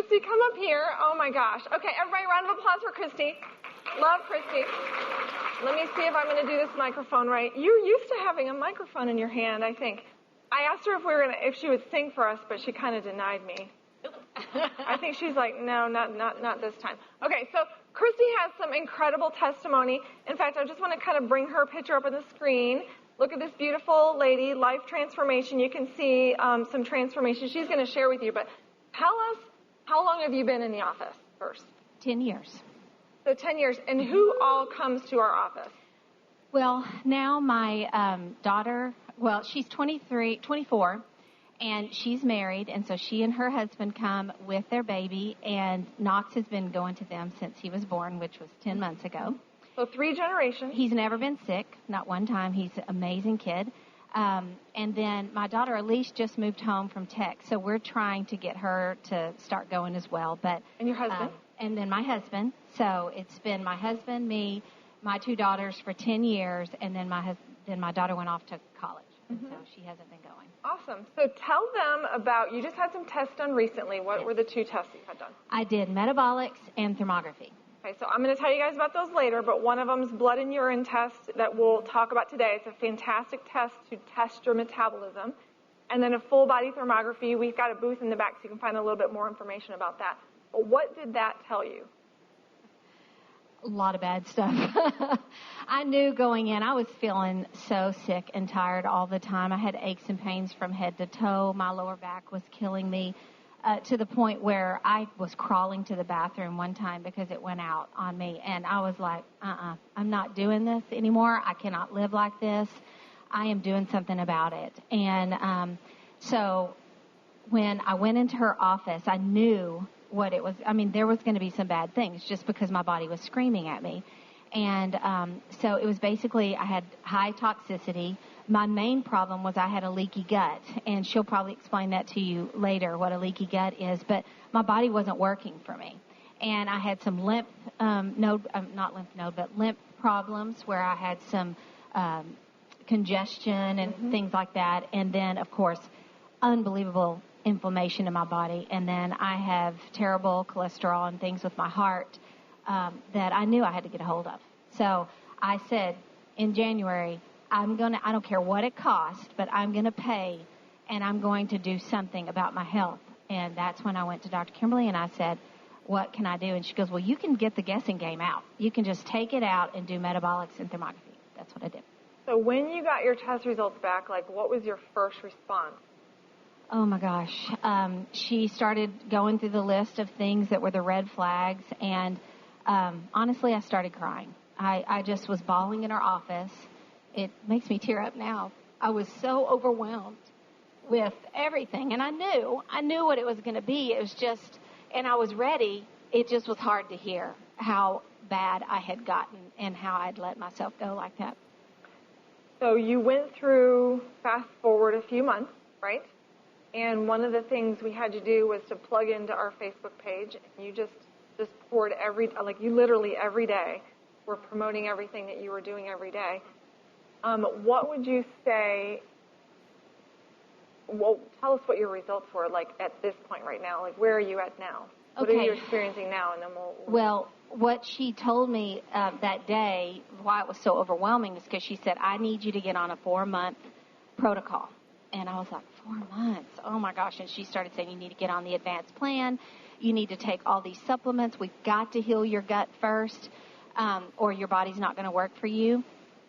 Christy, come up here. Oh, my gosh. Okay, everybody, round of applause for Christy. Love Christy. Let me see if I'm going to do this microphone right. You're used to having a microphone in your hand, I think. I asked her if she would sing for us, but she kind of denied me. I think she's like, no, not this time. Okay, so Christy has some incredible testimony. In fact, I just want to kind of bring her picture up on the screen. Look at this beautiful lady, life transformation. You can see some transformation she's going to share with you. But tell us, how long have you been in the office first? 10 years. So 10 years. And who all comes to our office? Well, now my daughter, well, she's 24, and she's married, and so she and her husband come with their baby, and Knox has been going to them since he was born, which was 10 months ago. So 3 generations. He's never been sick, not one time. He's an amazing kid. And then my daughter Elise just moved home from Tech, so we're trying to get her to start going as well. But and your husband? And then my husband. So it's been my husband, me, my 2 daughters for 10 years, and then my daughter went off to college, and so she hasn't been going. Awesome. So tell them about, you just had some tests done recently. What were the 2 tests you had done? I did metabolics and thermography. Okay, so I'm going to tell you guys about those later, but one of them is blood and urine test that we'll talk about today. It's a fantastic test to test your metabolism. And then a full body thermography. We've got a booth in the back so you can find a little bit more information about that. But what did that tell you? A lot of bad stuff. I knew going in, I was feeling so sick and tired all the time. I had aches and pains from head to toe. My lower back was killing me to the point where I was crawling to the bathroom one time because it went out on me. And I was like, I'm not doing this anymore. I cannot live like this. I am doing something about it. And so when I went into her office, I knew what it was. I mean, there was going to be some bad things just because my body was screaming at me. And so it was basically I had high toxicity. My main problem was I had a leaky gut, and she'll probably explain that to you later, what a leaky gut is. But my body wasn't working for me. And I had some lymph problems where I had some congestion and things like that. And then, of course, unbelievable inflammation in my body. And then I have terrible cholesterol and things with my heart that I knew I had to get a hold of. So I said in January, I don't care what it cost, but I'm going to pay, and I'm going to do something about my health. And that's when I went to Dr. Kimberly, and I said, what can I do? And she goes, well, you can get the guessing game out. You can just take it out and do metabolics and thermography. That's what I did. So when you got your test results back, what was your first response? Oh, my gosh. She started going through the list of things that were the red flags, and honestly, I started crying. I just was bawling in her office. It makes me tear up now. I was so overwhelmed with everything, and I knew what it was going to be. It was just, and I was ready. It just was hard to hear how bad I had gotten and how I'd let myself go like that. So you went through, fast forward a few months, right? And one of the things we had you do was to plug into our Facebook page, and you just poured you literally every day were promoting everything that you were doing every day. What would you say, well, tell us what your results were at this point right now. Where are you at now? What are you experiencing now? And then Well, what she told me that day, why it was so overwhelming, is because she said, I need you to get on a 4-month protocol. And I was like, 4 months? Oh, my gosh. And she started saying, you need to get on the advanced plan. You need to take all these supplements. We've got to heal your gut first, or your body's not going to work for you.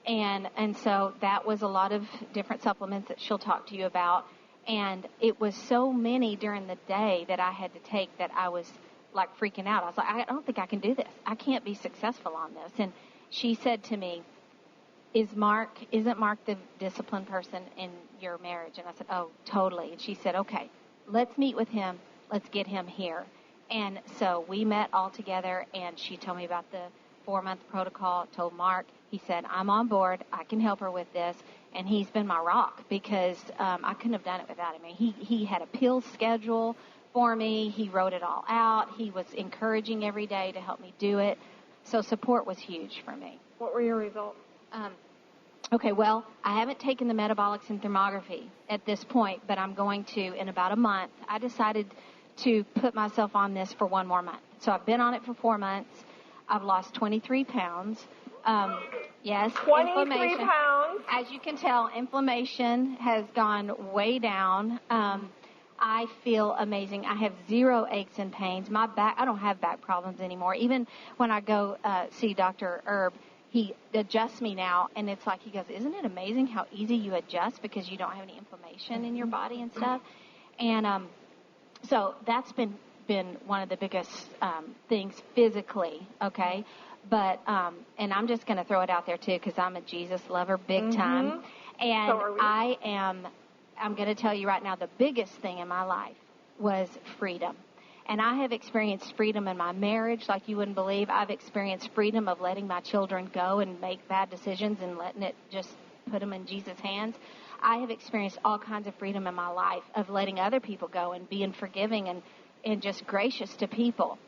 And so that was a lot of different supplements that she'll talk to you about. And it was so many during the day that I had to take that I was freaking out. I was like, I don't think I can do this. I can't be successful on this. And she said to me, isn't Mark the disciplined person in your marriage? And I said, oh, totally. And she said, okay, let's meet with him. Let's get him here. And so we met all together, and she told me about the 4-month protocol, told Mark. He said, I'm on board. I can help her with this. And he's been my rock because I couldn't have done it without him. He had a pill schedule for me. He wrote it all out. He was encouraging every day to help me do it. So support was huge for me. What were your results? Okay, well, I haven't taken the metabolics and thermography at this point, but I'm going to in about a month. I decided to put myself on this for one more month. So I've been on it for 4 months. I've lost 23 pounds. Yes, 23 pounds. As you can tell, inflammation has gone way down. I feel amazing. I have 0 aches and pains. My back, I don't have back problems anymore. Even when I go see Dr. Herb, he adjusts me now, and it's like he goes, isn't it amazing how easy you adjust because you don't have any inflammation in your body and stuff? And so that's been one of the biggest things physically, okay? But, and I'm just going to throw it out there, too, because I'm a Jesus lover big time. And So are we. I'm going to tell you right now, the biggest thing in my life was freedom. And I have experienced freedom in my marriage like you wouldn't believe. I've experienced freedom of letting my children go and make bad decisions and letting it just put them in Jesus' hands. I have experienced all kinds of freedom in my life of letting other people go and being forgiving and just gracious to people.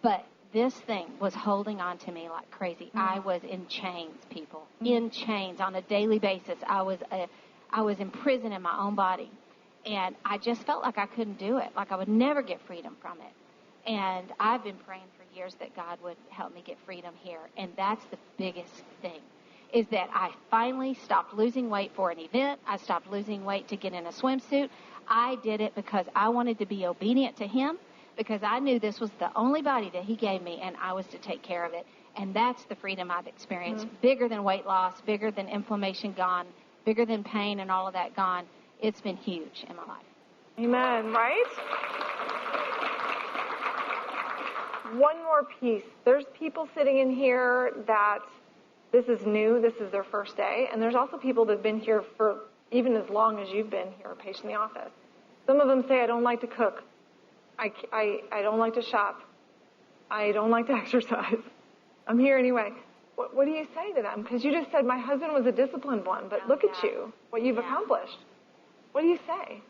But this thing was holding on to me like crazy. I was in chains, people. In chains on a daily basis. I was in prison in my own body. And I just felt like I couldn't do it, like I would never get freedom from it. And I've been praying for years that God would help me get freedom here. And that's the biggest thing, is that I finally stopped losing weight for an event. I stopped losing weight to get in a swimsuit. I did it because I wanted to be obedient to Him, because I knew this was the only body that He gave me, and I was to take care of it. And that's the freedom I've experienced, bigger than weight loss, bigger than inflammation gone, bigger than pain and all of that gone. It's been huge in my life. Amen, right? One more piece. There's people sitting in here that this is new, this is their first day, and there's also people that have been here for even as long as you've been here, a patient in the office. Some of them say, I don't like to cook. I don't like to shop. I don't like to exercise. I'm here anyway. What do you say to them? Because you just said my husband was a disciplined one, but look at you, what you've accomplished. What do you say?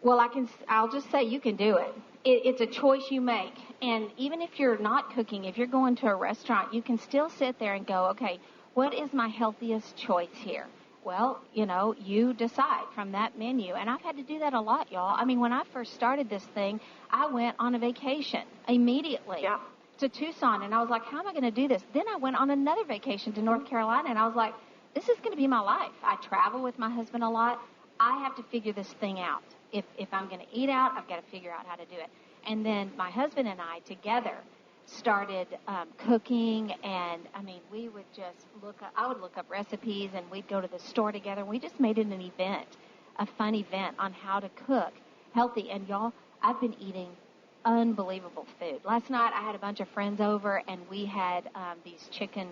Well, I'll just say you can do it. It's a choice you make. And even if you're not cooking, if you're going to a restaurant, you can still sit there and go, okay, what is my healthiest choice here? Well, you decide from that menu. And I've had to do that a lot, y'all. I mean, when I first started this thing, I went on a vacation immediately to Tucson. And I was like, how am I going to do this? Then I went on another vacation to North Carolina. And I was like, this is going to be my life. I travel with my husband a lot. I have to figure this thing out. If I'm going to eat out, I've got to figure out how to do it. And then my husband and I together started cooking, and we would just I would look up recipes, and we'd go to the store together, and we just made it an event, a fun event on how to cook healthy. And y'all, I've been eating unbelievable food. Last night I had a bunch of friends over, and we had these chicken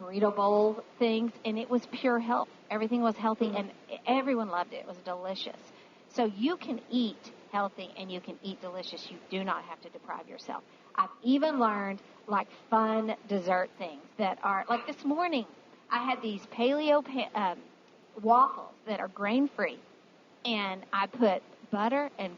burrito bowl things, and it was pure health. Everything was healthy, and everyone loved it. It was delicious. So you can eat healthy and you can eat delicious. You do not have to deprive yourself. I've even learned fun dessert things that are, like this morning, I had these paleo waffles that are grain-free, and I put butter and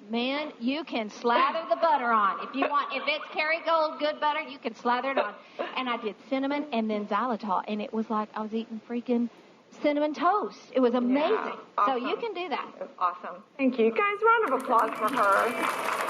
man, you can slather the butter on. If you want, if it's Kerrygold good butter, you can slather it on. And I did cinnamon and then xylitol, and it was like I was eating freaking cinnamon toast. It was amazing. Yeah, awesome. So you can do that. It was awesome. Thank you. Guys, round of applause for her.